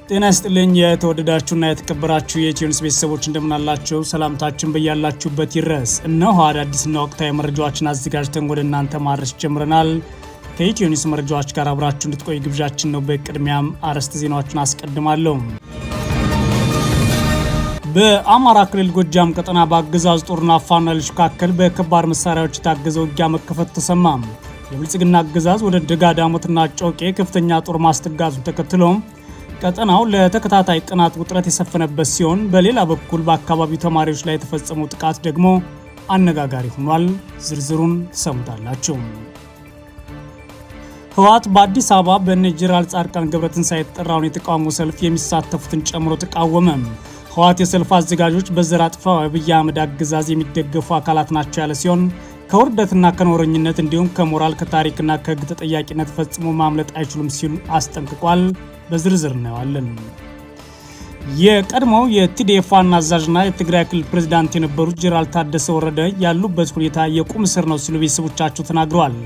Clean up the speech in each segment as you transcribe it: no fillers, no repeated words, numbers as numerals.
ጤና ይስጥልኝ የተወደዳችሁና የተከበራችሁ የኢትዮኒውስ ቤተሰቦች እንደምናላችሁ ሰላምታችን በያላችሁበት ይድረስ። እነሆ አዳዲስና ወቅታዊ መረጃዎችን አዘጋጅተን ወደ እናንተ ማድረስ ጀምረናል። ከኢትዮኒውስ መረጃዎች ጋር አብራችሁ እንድትቆዩ ግብዣችን ነው። በቅድሚያም አርዕስተ ዜናዎችን አስቀድማለሁ። በአማራ ክልል ጎጃም ቀጠና በአገዛዙ ጦርና ፋኖ ኃይሎች መካከል በከባድ መሳሪያዎች የታገዘ ውጊያ መከፈቱ ተሰማ። የብልጽግና አገዛዝ ወደ ደጋዳሞትና ጮቄ ከፍተኛ ጦር ማስጠጋቱን ተከትሎ ቀጠናው ለተከታታይ ቀናት ውጥረት የሰፈነበት ሲሆን በሌላ በኩል በአካባቢው ተማሪዎች ላይ የተፈጸመው ጥቃት ደግሞ አነጋጋሪ ሆኗል። ዝርዝሩን ትሰሙታላችሁ። ህወሓት በአዲስ አበባ በጄኔራል ጻድቃን ገብረትንሳኤ የተጠራውን የተቃውሞ ሰልፍ የሚሳተፉትን ጨምሮ ተቃወመ። ህወሓት የሰልፍ አዘጋጆች በዘር አጥፋው አብይ አህመድ አገዛዝ የሚደገፉ አካላት ናቸው ያለ ሲሆን ከውርደትና ከኖረኝነት እንዲሁም ከሞራል ከታሪክና ከህግ ተጠያቂነት ፈጽሞ ማምለጥ አይችሉም ሲሉ አስጠንቅቋል። በዝርዝር እናየዋለን። የቀድሞው የቲዲኤፍ ዋና አዛዥና የትግራይ ክልል ፕሬዝዳንት የነበሩት ጄኔራል ታደሰ ወረደ ያሉበት ሁኔታ የቁም እስር ነው ሲሉ ቤተሰቦቻቸው ተናግረዋል።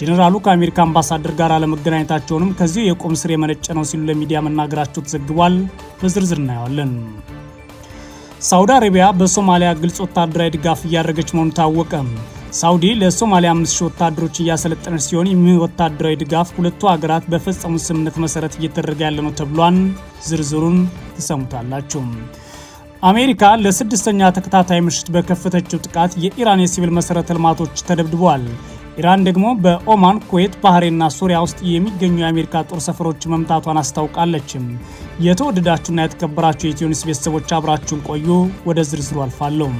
ጄኔራሉ ከአሜሪካ አምባሳደር ጋር አለመገናኘታቸውንም ከዚሁ የቁም እስር የመነጨ ነው ሲሉ ለሚዲያ መናገራቸው ተዘግቧል። በዝርዝር እናየዋለን። ሳውዲ አረቢያ በሶማሊያ ግልጽ ወታደራዊ ድጋፍ እያደረገች መሆኑ ታወቀ። ሳውዲ ለሶማሊያ 5000 ወታደሮች እያሰለጠነች ሲሆን ይህ ወታደራዊ ድጋፍ ሁለቱ ሀገራት በፈጸሙት ስምምነት መሰረት እየተደረገ ያለ ነው ተብሏል። ዝርዝሩን ትሰሙታላችሁ። አሜሪካ ለስድስተኛ ተከታታይ ምሽት በከፈተችው ጥቃት የኢራን የሲቪል መሰረተ ልማቶች ተደብድበዋል። ኢራን ደግሞ በኦማን፣ ኩዌት፣ ባህሬንና ሱሪያ ውስጥ የሚገኙ የአሜሪካ ጦር ሰፈሮች መምታቷን አስታውቃለች። የተወደዳችሁና የተከበራችሁ የኢትዮኒውስ ቤተሰቦች አብራችሁን ቆዩ። ወደ ዝርዝሩ አልፋለሁ።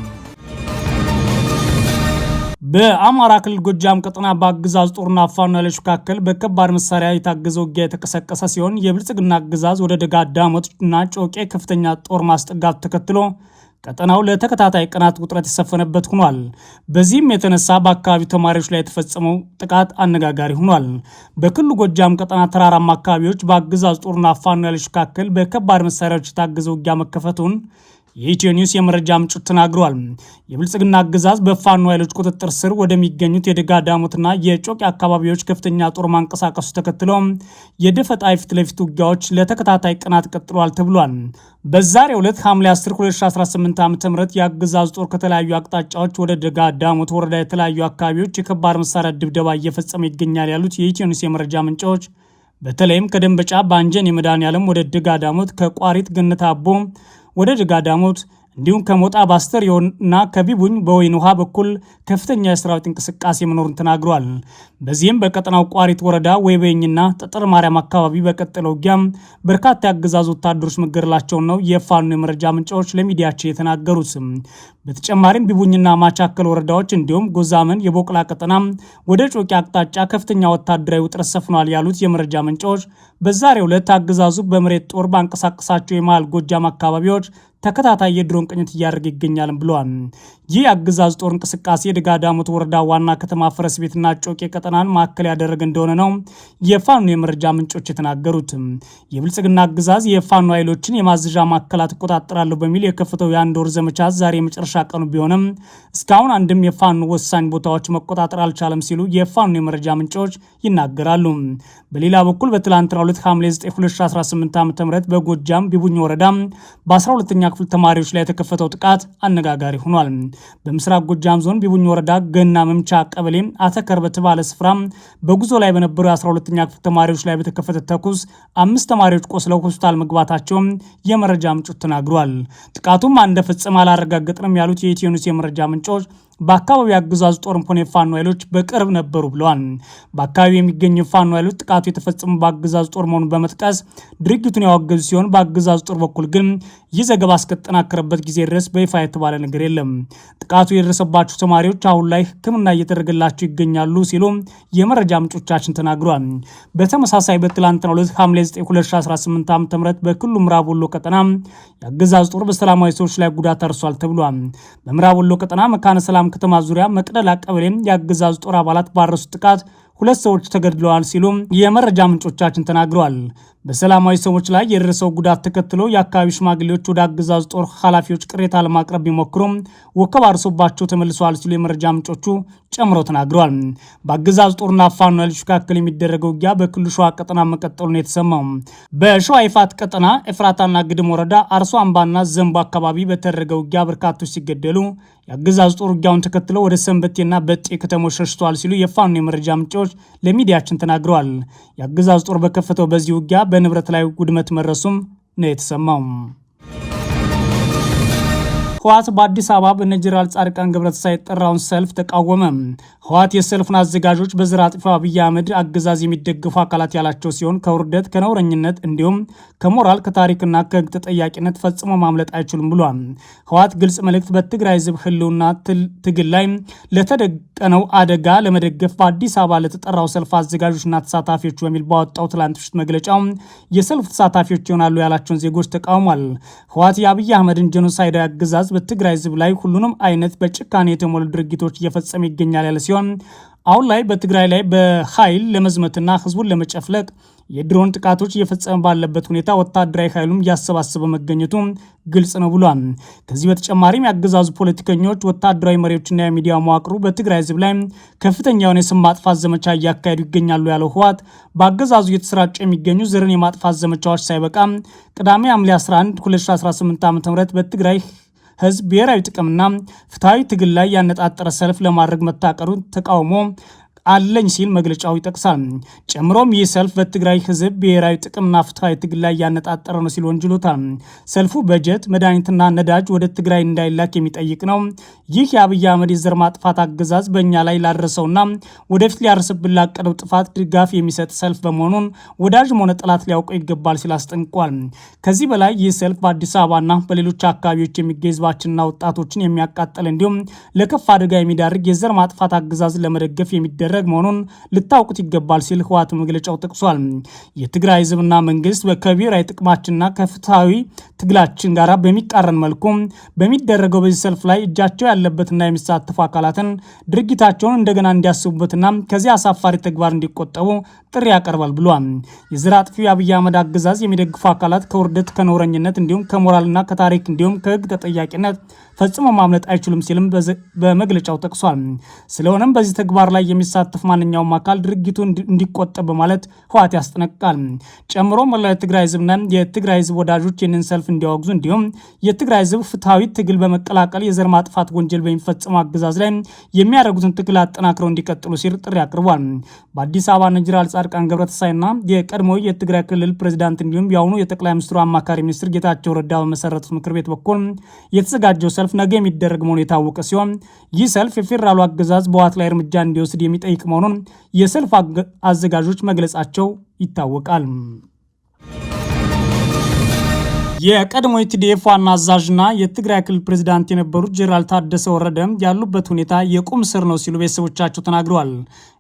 በአማራ ክልል ጎጃም ቀጠና በአገዛዙ ጦርና ፋኖ ኃይሎች መካከል በከባድ መሳሪያ የታገዘ ውጊያ የተቀሰቀሰ ሲሆን የብልጽግና አገዛዝ ወደ ደጋዳሞትና ጮቄ ከፍተኛ ጦር ማስጠጋቱ ተከትሎ ቀጠናው ለተከታታይ ቀናት ውጥረት የሰፈነበት ሆኗል። በዚህም የተነሳ በአካባቢው ተማሪዎች ላይ የተፈጸመው ጥቃት አነጋጋሪ ሆኗል። በክልሉ ጎጃም ቀጠና ተራራማ አካባቢዎች በአገዛዙ ጦርና ፋኖ ኃይሎች መካከል በከባድ መሳሪያዎች የታገዘ ውጊያ መከፈቱን የኢትዮኒውስ የመረጃ ምንጮች ተናግረዋል። የብልጽግና አገዛዝ በፋኖ ኃይሎች ቁጥጥር ስር ወደሚገኙት የደጋዳሞትና የጮቄ አካባቢዎች ከፍተኛ ጦር ማንቀሳቀሱ ተከትሎ የደፈጣ ፊት ለፊት ውጊያዎች ለተከታታይ ቀናት ቀጥሏል ተብሏል። በዛሬው ዕለት ሐምሌ 10 2018 ዓ.ም የአገዛዝ ጦር ከተለያዩ አቅጣጫዎች ወደ ደጋዳሞት ወረዳ የተለያዩ አካባቢዎች የከባድ መሳሪያ ድብደባ እየፈጸመ ይገኛል ያሉት የኢትዮኒውስ የመረጃ ምንጮች በተለይም ከደንበጫ በአንጀን የመድኃኔዓለም ወደ ደጋዳሞት፣ ከቋሪት ገነት አቦ ወደ ደጋዳሞት እንዲሁም ከሞጣ ባስተርዮና ከቢቡኝ በወይን ውሃ በኩል ከፍተኛ የሰራዊት እንቅስቃሴ መኖሩን ተናግሯል። በዚህም በቀጠናው ቋሪት ወረዳ ወይበኝና ጠጠር ማርያም አካባቢ በቀጠለው ውጊያ በርካታ የአገዛዙ ወታደሮች መገደላቸውን ነው የፋኖ የመረጃ ምንጮች ለሚዲያቸው የተናገሩት። በተጨማሪም ቢቡኝና ማቻከል ወረዳዎች እንዲሁም ጎዛመን የቦቅላ ቀጠና ወደ ጮቄ አቅጣጫ ከፍተኛ ወታደራዊ ውጥረት ሰፍኗል ያሉት የመረጃ ምንጮች በዛሬው ዕለት አገዛዙ በመሬት ጦር ባንቀሳቀሳቸው የመሃል ጎጃም አካባቢዎች ተከታታይ የድሮን ቅኝት እያደረገ ይገኛል ብለዋል። ይህ አገዛዝ ጦር እንቅስቃሴ የደጋዳሞት ወረዳ ዋና ከተማ ፈረስ ቤትና ጮቄ ቀጠናን ማዕከል ያደረገ እንደሆነ ነው የፋኖ የመረጃ ምንጮች የተናገሩት። የብልጽግና አገዛዝ የፋኖ ኃይሎችን የማዘዣ ማዕከላት እቆጣጠራለሁ በሚል የከፈተው የአንድ ወር ዘመቻ ዛሬ የመጨረሻ ቀኑ ቢሆንም እስካሁን አንድም የፋኖ ወሳኝ ቦታዎች መቆጣጠር አልቻለም ሲሉ የፋኖ የመረጃ ምንጮች ይናገራሉ። በሌላ በኩል በትላንትናው ዕለት ሐምሌ 9 2018 ዓ.ም በጎጃም ቢቡኝ ወረዳ በ12ኛ ክፍል ተማሪዎች ላይ የተከፈተው ጥቃት አነጋጋሪ ሆኗል። በምስራቅ ጎጃም ዞን ቢቡኝ ወረዳ ገና መምቻ ቀበሌ አተከር በተባለ ስፍራ በጉዞ ላይ በነበሩ የ12ኛ ክፍል ተማሪዎች ላይ በተከፈተ ተኩስ 5 ተማሪዎች ቆስለው ሆስፒታል መግባታቸውን የመረጃ ምንጮች ተናግሯል። ጥቃቱም እንደፈጸመ አላረጋገጥንም ያሉት የኢትዮኒውስ የመረጃ ምንጮች በአካባቢው አገዛዙ ጦርም ሆነ የፋኖ ኃይሎች በቅርብ ነበሩ ብለዋል። በአካባቢው የሚገኙ የፋኖ ኃይሎች ጥቃቱ የተፈጸመው በአገዛዙ ጦር መሆኑን በመጥቀስ ድርጊቱን ያወገዙ ሲሆን በአገዛዙ ጦር በኩል ግን ይህ ዘገባ እስከተጠናከረበት ጊዜ ድረስ በይፋ የተባለ ነገር የለም። ጥቃቱ የደረሰባቸው ተማሪዎች አሁን ላይ ሕክምና እየተደረገላቸው ይገኛሉ ሲሉ የመረጃ ምንጮቻችን ተናግሯል። በተመሳሳይ በትላንትናው ዕለት ሐምሌ 9 2018 ዓ.ም በክልሉ ምዕራብ ወሎ ቀጠና የአገዛዙ ጦር በሰላማዊ ሰዎች ላይ ጉዳት አርሷል ተብሏል። በምዕራብ ወሎ ቀጠና መካነ ሰላም ከተማ ዙሪያ መቅደላ ቀበሌ የአገዛዙ ጦር አባላት ባረሱት ጥቃት 2 ሰዎች ተገድለዋል ሲሉ የመረጃ ምንጮቻችን ተናግረዋል። በሰላማዊ ሰዎች ላይ የደረሰው ጉዳት ተከትሎ የአካባቢው ሽማግሌዎች ወደ አገዛዙ ጦር ኃላፊዎች ቅሬታ ለማቅረብ ቢሞክሩም ወከባ ደርሶባቸው ተመልሰዋል ሲሉ የመረጃ ምንጮቹ ጨምረው ተናግረዋል። በአገዛዙ ጦርና ፋኖ ኃይሎች መካከል የሚደረገው ውጊያ በክልሉ ሸዋ ቀጠና መቀጠሉን የተሰማው በሸዋ ይፋት ቀጠና ኤፍራታና ግድም ወረዳ አርሶ አምባና ዘንቦ አካባቢ በተደረገ ውጊያ በርካቶች ሲገደሉ የአገዛዙ ጦር ውጊያውን ተከትለው ወደ ሰንበቴና በጤ ከተሞች ሸሽተዋል ሲሉ የፋኖ የመረጃ ምንጮች ለሚዲያችን ተናግረዋል። የአገዛዙ ጦር በከፈተው በዚህ ውጊያ በንብረት ላይ ውድመት መድረሱም ነው የተሰማው። ህወሓት በአዲስ አበባ በጀነራል ጻድቃን ገብረትንሳኤ የጠራውን ሰልፍ ተቃወመ። ህወሓት የሰልፉን አዘጋጆች በዘር አጥፊው አብይ አህመድ አገዛዝ የሚደግፉ አካላት ያላቸው ሲሆን ከውርደት ከነውረኝነት እንዲሁም ከሞራል ከታሪክና ከህግ ተጠያቂነት ፈጽሞ ማምለጥ አይችሉም ብሏል። ህወሓት ግልጽ መልእክት በትግራይ ህዝብ ህልውና ትግል ላይ ለተደቀነው አደጋ ለመደገፍ በአዲስ አበባ ለተጠራው ሰልፍ አዘጋጆችና ተሳታፊዎች በሚል ባወጣው ትላንት ምሽት መግለጫው የሰልፉ ተሳታፊዎች ይሆናሉ ያላቸውን ዜጎች ተቃውሟል። ህወሓት የአብይ አህመድን ጄኖሳይዳዊ አገዛዝ በትግራይ ህዝብ ላይ ሁሉንም አይነት በጭካኔ የተሞሉ ድርጊቶች እየፈጸመ ይገኛል ያለ ሲሆን አሁን ላይ በትግራይ ላይ በኃይል ለመዝመትና ህዝቡን ለመጨፍለቅ የድሮን ጥቃቶች እየፈጸመ ባለበት ሁኔታ ወታደራዊ ኃይሉም እያሰባሰበ መገኘቱ ግልጽ ነው ብሏል። ከዚህ በተጨማሪም የአገዛዙ ፖለቲከኞች፣ ወታደራዊ መሪዎችና የሚዲያ መዋቅሩ በትግራይ ህዝብ ላይ ከፍተኛ የሆነ የስም ማጥፋት ዘመቻ እያካሄዱ ይገኛሉ ያለው ህወሓት በአገዛዙ እየተሰራጨ የሚገኙ ዘርን የማጥፋት ዘመቻዎች ሳይበቃ ቅዳሜ ሐምሌ 11 2018 ዓ.ም በትግራይ ህዝብ ብሔራዊ ጥቅምና ፍትሐዊ ትግል ላይ ያነጣጠረ ሰልፍ ለማድረግ መታቀሩን ተቃውሞ አለኝ ሲል መግለጫው ይጠቅሳል። ጨምሮም ይህ ሰልፍ በትግራይ ህዝብ ብሔራዊ ጥቅምና ፍትሐዊ ትግል ላይ ያነጣጠረ ነው ሲል ወንጅሎታል። ሰልፉ በጀት፣ መድኃኒትና ነዳጅ ወደ ትግራይ እንዳይላክ የሚጠይቅ ነው። ይህ የአብይ አህመድ የዘር ማጥፋት አገዛዝ በእኛ ላይ ላደረሰውና ወደፊት ሊያርስብን ላቀደው ጥፋት ድጋፍ የሚሰጥ ሰልፍ በመሆኑን ወዳጅም ሆነ ጠላት ሊያውቀው ይገባል ሲል አስጠንቅቋል። ከዚህ በላይ ይህ ሰልፍ በአዲስ አበባና በሌሎች አካባቢዎች የሚገኝ ህዝባችንና ወጣቶችን የሚያቃጥል እንዲሁም ለከፍ አደጋ የሚዳርግ የዘር ማጥፋት አገዛዝን ለመደገፍ የሚደረግ መሆኑን ልታውቁት ይገባል ሲል ህወሓት መግለጫው ጠቅሷል። የትግራይ ህዝብና መንግስት ከብሔራዊ ጥቅማችንና ከፍትሐዊ ትግላችን ጋር በሚቃረን መልኩ በሚደረገው በዚህ ሰልፍ ላይ እጃቸው ያለበትና የሚሳተፉ አካላትን ድርጊታቸውን እንደገና እንዲያስቡበትና ከዚህ አሳፋሪ ተግባር እንዲቆጠቡ ጥሪ ያቀርባል ብሏል። የዘር አጥፊው የአብይ አህመድ አገዛዝ የሚደግፉ አካላት ከውርደት ከነውረኝነት እንዲሁም ከሞራልና ከታሪክ እንዲሁም ከህግ ተጠያቂነት ፈጽሞ ማምለጥ አይችሉም ሲልም በመግለጫው ጠቅሷል። ስለሆነም በዚህ ተግባር ላይ የሚሳተፍ ማንኛውም አካል ድርጊቱ እንዲቆጠብ በማለት ህወሓት ያስጠነቅቃል። ጨምሮ መላው የትግራይ ህዝብና የትግራይ ህዝብ ወዳጆች ይህንን ሰልፍ እንዲያወግዙ እንዲሁም የትግራይ ህዝብ ፍትሐዊ ትግል በመቀላቀል የዘር ማጥፋት ወንጀል በሚፈጽሙ አገዛዝ ላይ የሚያደርጉትን ትግል አጠናክረው እንዲቀጥሉ ሲል ጥሪ አቅርቧል። በአዲስ አበባ ጀነራል ጻድቃን ገብረትንሳኤና የቀድሞ የትግራይ ክልል ፕሬዚዳንት እንዲሁም የአሁኑ የጠቅላይ ሚኒስትሩ አማካሪ ሚኒስትር ጌታቸው ረዳ በመሰረቱት ምክር ቤት በኩል የተዘጋጀው ሰልፍ ነገ የሚደረግ መሆኑ የታወቀ ሲሆን ይህ ሰልፍ የፌዴራሉ አገዛዝ በህወሓት ላይ እርምጃ እንዲወስድ የሚጠይቅ መሆኑን የሰልፍ አዘጋጆች መግለጻቸው ይታወቃል። የቀድሞ የቲዲኤፍ ዋና አዛዥና የትግራይ ክልል ፕሬዚዳንት የነበሩት ጀነራል ታደሰ ወረደ ያሉበት ሁኔታ የቁም ስር ነው ሲሉ ቤተሰቦቻቸው ተናግረዋል።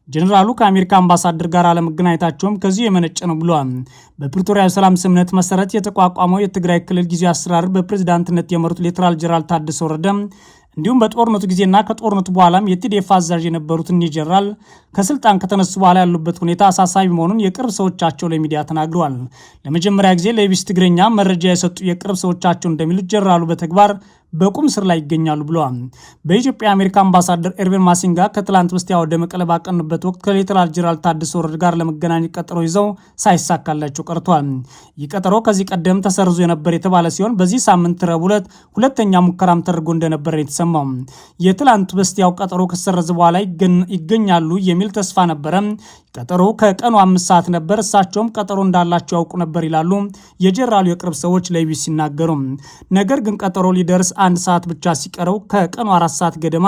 ጀነራሉ ከአሜሪካ አምባሳደር ጋር አለመገናኘታቸውም ከዚሁ የመነጨ ነው ብለዋል። በፕሪቶሪያ ሰላም ስምምነት መሰረት የተቋቋመው የትግራይ ክልል ጊዜያዊ አስተዳደር በፕሬዚዳንትነት የመሩት ሌተናል ጀነራል ታደሰ ወረደ እንዲሁም በጦርነቱ ጊዜና ከጦርነቱ በኋላም የቲዲኤፍ አዛዥ የነበሩትን ጀነራል ከስልጣን ከተነሱ በኋላ ያሉበት ሁኔታ አሳሳቢ መሆኑን የቅርብ ሰዎቻቸው ለሚዲያ ተናግረዋል። ለመጀመሪያ ጊዜ ለኢቢሲ ትግርኛ መረጃ የሰጡ የቅርብ ሰዎቻቸው እንደሚሉት ጀነራሉ በተግባር በቁም ስር ላይ ይገኛሉ ብለዋል። በኢትዮጵያ የአሜሪካ አምባሳደር ኤርቪን ማሲንጋ ከትላንት በስቲያ ወደ መቀለ ባቀኑበት ወቅት ከሌተናል ጀነራል ታደሰ ወረደ ጋር ለመገናኘት ቀጠሮ ይዘው ሳይሳካላቸው ቀርቷል። ይህ ቀጠሮ ከዚህ ቀደም ተሰርዞ የነበር የተባለ ሲሆን በዚህ ሳምንት ረቡዕ ዕለት ሁለተኛ ሙከራም ተደርጎ እንደነበረ የተሰማው የትላንት በስቲያው ቀጠሮ ከሰረዘ በኋላ ይገኛሉ የሚል ተስፋ ነበረ። ቀጠሮ ከቀኑ 5 ሰዓት ነበር። እሳቸውም ቀጠሮ እንዳላቸው ያውቁ ነበር ይላሉ የጀነራሉ የቅርብ ሰዎች ለኢቢሲ ሲናገሩ። ነገር ግን ቀጠሮ ሊደርስ 1 ሰዓት ብቻ ሲቀረው ከቀኑ 4 ሰዓት ገደማ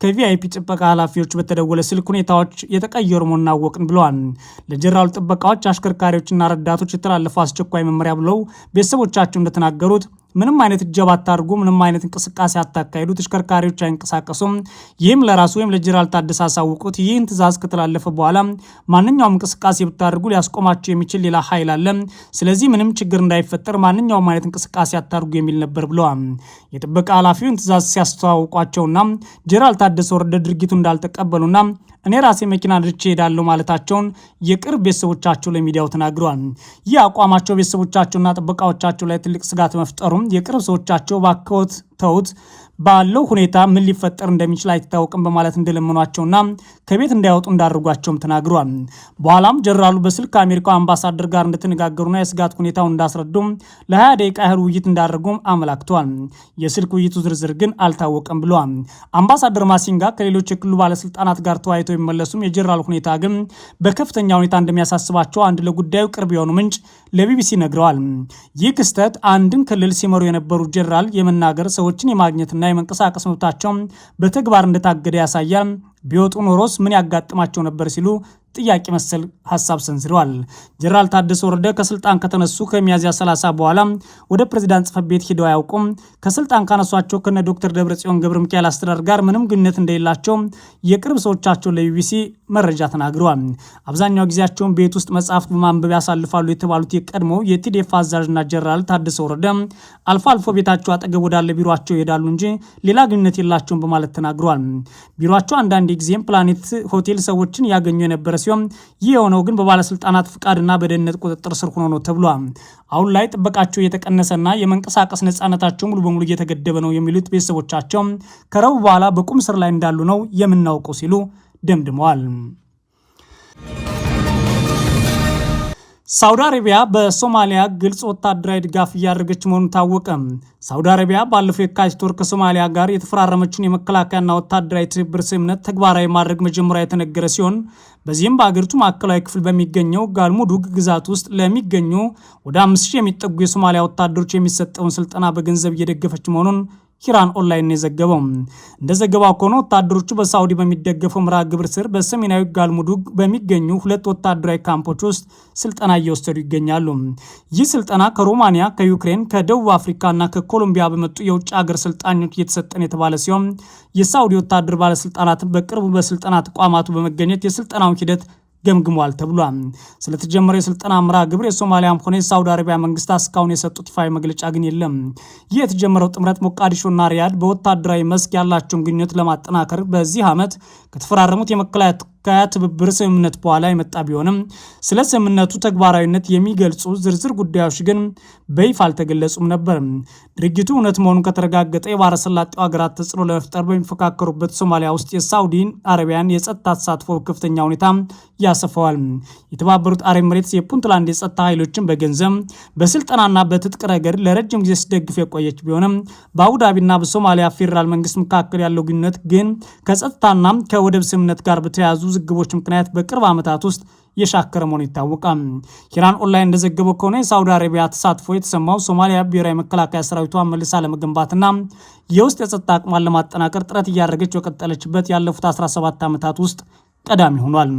ከቪአይፒ ጥበቃ ኃላፊዎች በተደወለ ስልክ ሁኔታዎች የተቀየሩ መሆኑን አወቅን ብለዋል። ለጀነራሉ ጥበቃዎች፣ አሽከርካሪዎችና ረዳቶች የተላለፈው አስቸኳይ መመሪያ ብለው ቤተሰቦቻቸው እንደተናገሩት ምንም አይነት እጀባ አታርጉ፣ ምንም አይነት እንቅስቃሴ አታካሂዱ፣ ተሽከርካሪዎች አይንቀሳቀሱም። ይህም ለራሱ ወይም ለጀነራል ታደሰ አሳውቁት። ይህን ትእዛዝ ከተላለፈ በኋላ ማንኛውም እንቅስቃሴ ብታደርጉ ሊያስቆማቸው የሚችል ሌላ ኃይል አለ። ስለዚህ ምንም ችግር እንዳይፈጠር ማንኛውም አይነት እንቅስቃሴ አታርጉ የሚል ነበር ብለዋል። የጥበቃ ኃላፊውን ትእዛዝ ሲያስተዋውቋቸውና ጀነራል ታደሰ ወረደ ድርጊቱ እንዳልተቀበሉና እኔ ራሴ መኪና ድርቼ ሄዳለሁ ማለታቸውን የቅርብ ቤተሰቦቻቸው ለሚዲያው ተናግረዋል። ይህ አቋማቸው ቤተሰቦቻቸውና ጥበቃዎቻቸው ላይ ትልቅ ስጋት መፍጠሩም የቅርብ ሰዎቻቸው ባከውት ተውት ባለው ሁኔታ ምን ሊፈጠር እንደሚችል አይታወቅም በማለት እንደለመኗቸውና ከቤት እንዳይወጡ እንዳደርጓቸውም ተናግረዋል። በኋላም ጀነራሉ በስልክ ከአሜሪካው አምባሳደር ጋር እንደተነጋገሩና የስጋት ሁኔታውን እንዳስረዱ ለ20 ደቂቃ ያህል ውይይት እንዳደረጉም አመላክተዋል። የስልክ ውይይቱ ዝርዝር ግን አልታወቀም ብለዋል። አምባሳደር ማሲንጋ ከሌሎች የክልሉ ባለስልጣናት ጋር ተወያይተው የሚመለሱም የጀነራሉ ሁኔታ ግን በከፍተኛ ሁኔታ እንደሚያሳስባቸው አንድ ለጉዳዩ ቅርብ የሆኑ ምንጭ ለቢቢሲ ነግረዋል። ይህ ክስተት አንድን ክልል ሲመሩ የነበሩ ጀነራል የመናገር ሰዎችን የማግኘትና የመንቀሳቀስ መብታቸው በተግባር እንደታገደ ያሳያል። ቢወጡ ኖሮስ ምን ያጋጥማቸው ነበር ሲሉ ጥያቄ መሰል ሀሳብ ሰንዝረዋል። ጀነራል ታደሰ ወረደ ከስልጣን ከተነሱ ከሚያዝያ 30 በኋላ ወደ ፕሬዝዳንት ጽሕፈት ቤት ሄደው አያውቁም። ከስልጣን ካነሷቸው ከነ ዶክተር ደብረጽዮን ገብረ ሚካኤል አስተዳደር ጋር ምንም ግንኙነት እንደሌላቸው የቅርብ ሰዎቻቸው ለቢቢሲ መረጃ ተናግረዋል። አብዛኛው ጊዜያቸውን ቤት ውስጥ መጽሐፍት በማንበብ ያሳልፋሉ የተባሉት የቀድሞ የቲዲኤፍ አዛዥና ጀነራል ታደሰ ወረደ አልፎ አልፎ ቤታቸው አጠገብ ወዳለ ቢሮቸው ይሄዳሉ እንጂ ሌላ ግንኙነት የላቸውም በማለት ተናግረዋል። ቢሮቸው አንዳንድ ጊዜም ፕላኔት ሆቴል ሰዎችን ያገኙ የነበረ ሲሆን ይህ የሆነው ግን በባለስልጣናት ፍቃድና በደህንነት ቁጥጥር ስር ሆኖ ነው ተብሏል። አሁን ላይ ጥበቃቸው እየተቀነሰና የመንቀሳቀስ ነጻነታቸው ሙሉ በሙሉ እየተገደበ ነው የሚሉት ቤተሰቦቻቸው ከረቡዕ በኋላ በቁም ስር ላይ እንዳሉ ነው የምናውቀው ሲሉ ደምድመዋል። ሳውዲ አረቢያ በሶማሊያ ግልጽ ወታደራዊ ድጋፍ እያደረገች መሆኑ ታወቀ። ሳውዲ አረቢያ ባለፈው የካቲት ወር ከሶማሊያ ጋር የተፈራረመችውን የመከላከያና ወታደራዊ ትብብር ስምምነት ተግባራዊ ማድረግ መጀመሪያ የተነገረ ሲሆን በዚህም በአገሪቱ ማዕከላዊ ክፍል በሚገኘው ጋልሙዱግ ግዛት ውስጥ ለሚገኙ ወደ 5000 የሚጠጉ የሶማሊያ ወታደሮች የሚሰጠውን ስልጠና በገንዘብ እየደገፈች መሆኑን ሂራን ኦንላይን የዘገበው። እንደ ዘገባው ከሆነ ወታደሮቹ በሳውዲ በሚደገፈው መርሃ ግብር ስር በሰሜናዊ ጋልሙዱግ በሚገኙ 2 ወታደራዊ ካምፖች ውስጥ ስልጠና እየወሰዱ ይገኛሉ። ይህ ስልጠና ከሮማኒያ፣ ከዩክሬን፣ ከደቡብ አፍሪካና ከኮሎምቢያ በመጡ የውጭ ሀገር ሰልጣኞች እየተሰጠን የተባለ ሲሆን የሳውዲ ወታደር ባለስልጣናት በቅርቡ በስልጠና ተቋማቱ በመገኘት የስልጠናውን ሂደት ገምግሟል ተብሏል። ስለተጀመረ የስልጠና መርሃ ግብር የሶማሊያም ሆነ የሳውዲ አረቢያ መንግስታት እስካሁን የሰጡት ይፋዊ መግለጫ ግን የለም። ይህ የተጀመረው ጥምረት ሞቃዲሾና ሪያድ በወታደራዊ መስክ ያላቸውን ግንኙነት ለማጠናከር በዚህ ዓመት ከተፈራረሙት የመከላከያ ትብብር ስምምነት በኋላ የመጣ ቢሆንም ስለ ስምምነቱ ተግባራዊነት የሚገልጹ ዝርዝር ጉዳዮች ግን በይፋ አልተገለጹም ነበር። ድርጊቱ እውነት መሆኑን ከተረጋገጠ የባህረ ሰላጤው ሀገራት ተጽዕኖ ለመፍጠር በሚፎካከሩበት ሶማሊያ ውስጥ የሳውዲ አረቢያን የጸጥታ ተሳትፎ በከፍተኛ ሁኔታ ያሰፋዋል። የተባበሩት አረብ ኤሚሬትስ የፑንትላንድ የጸጥታ ኃይሎችን በገንዘብ በስልጠናና በትጥቅ ረገድ ለረጅም ጊዜ ሲደግፍ የቆየች ቢሆንም በአቡዳቢና በሶማሊያ ፌዴራል መንግስት መካከል ያለው ግንኙነት ግን ከጸጥታና ከወደብ ስምምነት ጋር በተያያዙ ዝግቦች ምክንያት በቅርብ ዓመታት ውስጥ የሻከረ መሆኑ ይታወቃል። ሂራን ኦንላይን እንደዘገበው ከሆነ የሳውዲ አረቢያ ተሳትፎ የተሰማው ሶማሊያ ብሔራዊ መከላከያ ሰራዊቷን መልሳ ለመገንባትና የውስጥ የጸጥታ አቅሟን ለማጠናከር ጥረት እያደረገች በቀጠለችበት ያለፉት 17 ዓመታት ውስጥ ቀዳሚ ሆኗል።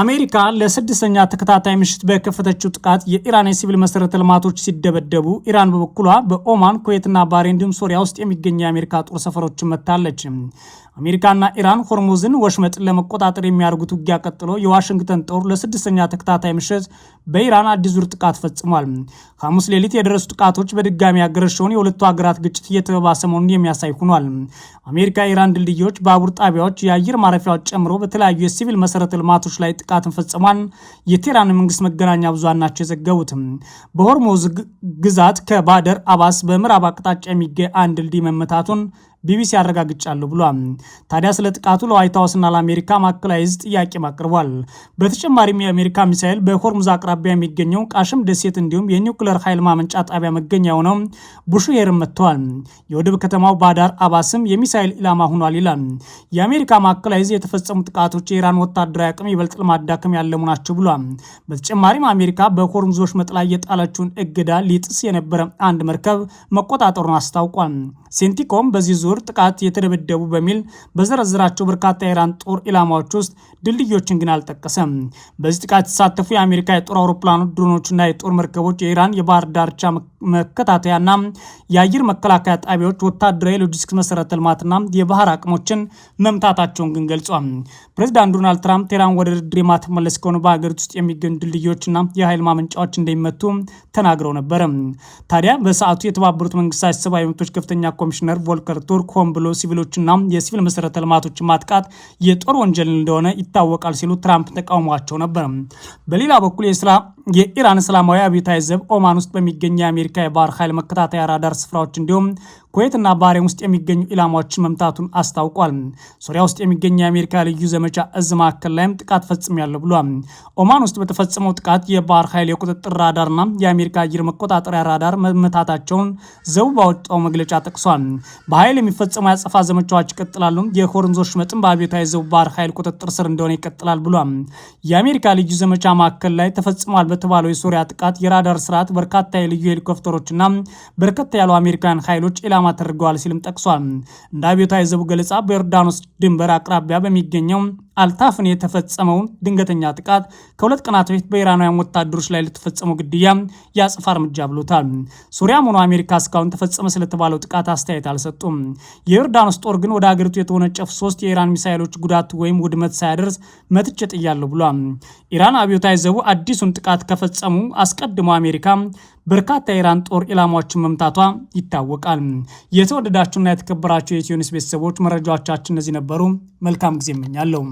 አሜሪካ ለስድስተኛ ተከታታይ ምሽት በከፈተችው ጥቃት የኢራን የሲቪል መሰረተ ልማቶች ሲደበደቡ ኢራን በበኩሏ በኦማን፣ ኩዌትና ባህሬን እንዲሁም ሶሪያ ውስጥ የሚገኙ የአሜሪካ ጦር ሰፈሮችን መታለች። አሜሪካና ኢራን ሆርሙዝን ወሽመጥን ለመቆጣጠር የሚያደርጉት ውጊያ ቀጥሎ የዋሽንግተን ጦር ለስድስተኛ ተከታታይ ምሽት በኢራን አዲስ ዙር ጥቃት ፈጽሟል። ሐሙስ ሌሊት የደረሱ ጥቃቶች በድጋሚ ያገረሸውን የሁለቱ ሀገራት ግጭት እየተባባሰ መሆኑን የሚያሳይ ሆኗል። አሜሪካ የኢራን ድልድዮች፣ ባቡር ጣቢያዎች፣ የአየር ማረፊያዎች ጨምሮ በተለያዩ የሲቪል መሰረተ ልማቶች ላይ ጥቃትን ፈጽሟል። የቴህራን መንግስት መገናኛ ብዙሃን ናቸው የዘገቡት። በሆርሙዝ ግዛት ከባደር አባስ በምዕራብ አቅጣጫ የሚገኝ አንድ ድልድይ መመታቱን ቢቢሲ አረጋግጫለሁ ብሏል። ታዲያ ስለ ጥቃቱ ለዋይት ሀውስና ለአሜሪካ ማዕከላዊ ዕዝ ጥያቄ አቅርቧል። በተጨማሪም የአሜሪካ ሚሳኤል በሆርሙዝ አቅራቢያ የሚገኘው ቃሽም ደሴት እንዲሁም የኒውክሌር ኃይል ማመንጫ ጣቢያ መገኛ የሆነው ቡሹሄር መጥተዋል። የወደብ ከተማው ባዳር አባስም የሚሳኤል ኢላማ ሆኗል ይላል። የአሜሪካ ማዕከላዊ ዕዝ የተፈጸሙ ጥቃቶች የኢራን ወታደራዊ አቅም ይበልጥ ለማዳከም ያለሙ ናቸው ብሏል። በተጨማሪም አሜሪካ በሆርሙዝ ወሽመጥ ላይ የጣለችውን እገዳ ሊጥስ የነበረ አንድ መርከብ መቆጣጠሩን አስታውቋል። ሴንቲኮም በዚህ ዙር ጥቃት የተደበደቡ በሚል በዘረዝራቸው በርካታ የኢራን ጦር ኢላማዎች ውስጥ ድልድዮችን ግን አልጠቀሰም። በዚህ ጥቃት የተሳተፉ የአሜሪካ የጦር አውሮፕላኖች፣ ድሮኖችና የጦር መርከቦች የኢራን የባህር ዳርቻ መከታተያና የአየር መከላከያ ጣቢያዎች፣ ወታደራዊ ሎጂስቲክስ መሰረተ ልማትና የባህር አቅሞችን መምታታቸውን ግን ገልጿል። ፕሬዚዳንት ዶናልድ ትራምፕ ቴህራን ወደ ድርድር የማትመለስ ከሆነ በሀገሪቱ ውስጥ የሚገኙ ድልድዮችና የኃይል ማመንጫዎች እንደሚመቱ ተናግረው ነበር። ታዲያ በሰዓቱ የተባበሩት መንግስታት ሰብአዊ መብቶች ከፍተኛ ኮሚሽነር ቮልከር ቱርክ ሆን ብሎ ሲቪሎችና የሲቪል መሰረተ ልማቶችን ማጥቃት የጦር ወንጀል እንደሆነ ይታወቃል ሲሉ ትራምፕ ተቃውሟቸው ነበር። በሌላ በኩል የኢራን እስላማዊ አብዮታዊ ዘብ ኦማን ውስጥ በሚገኝ የአሜሪካ የባህር ኃይል መከታተያ ራዳር ስፍራዎች እንዲሁም ኩዌትና ባህሬን ውስጥ የሚገኙ ኢላማዎችን መምታቱን አስታውቋል። ሶሪያ ውስጥ የሚገኝ የአሜሪካ ልዩ ዘመቻ እዝ ማዕከል ላይም ጥቃት ፈጽሜያለሁ ብሏል። ኦማን ውስጥ በተፈጸመው ጥቃት የባህር ኃይል የቁጥጥር ራዳርና የአሜሪካ አየር መቆጣጠሪያ ራዳር መመታታቸውን ዘቡ ባወጣው መግለጫ ጠቅሷል። በኃይል የሚፈጸሙ ያጸፋ ዘመቻዎች ይቀጥላሉ። የሆርሙዝ ወሽመጥም በአብዮታዊ ዘቡ ባህር ኃይል ቁጥጥር ስር እንደሆነ ይቀጥላል ብሏል። የአሜሪካ ልዩ ዘመቻ ማዕከል ላይ ተፈጽሟል በተባለው የሶሪያ ጥቃት የራዳር ስርዓት በርካታ የልዩ ሄሊኮፕተሮችና በርከት ያሉ አሜሪካን ኃይሎች ኢላማ ተደርገዋል ሲልም ጠቅሷል። እንደ አብዮታዊ ዘቡ ገለጻ በዮርዳኖስ ድንበር አቅራቢያ በሚገኘው አልታፍን የተፈጸመውን ድንገተኛ ጥቃት ከሁለት ቀናት በፊት በኢራናውያን ወታደሮች ላይ ለተፈጸመው ግድያ የአጸፋ እርምጃ ብሎታል። ሶሪያም ሆኖ አሜሪካ እስካሁን ተፈጸመ ስለተባለው ጥቃት አስተያየት አልሰጡም። የዮርዳኖስ ጦር ግን ወደ ሀገሪቱ የተወነጨፉ 3 የኢራን ሚሳይሎች ጉዳት ወይም ውድመት ሳያደርስ መትቼ ጥያለሁ ብሏል። ኢራን አብዮታዊ ዘቡ አዲሱን ጥቃት ከፈጸሙ አስቀድሞ አሜሪካ በርካታ የኢራን ጦር ኢላማዎችን መምታቷ ይታወቃል። የተወደዳችሁና የተከበራችሁ የኢትዮ ኒውስ ቤተሰቦች መረጃዎቻችን እነዚህ ነበሩ። መልካም ጊዜ እመኛለሁ።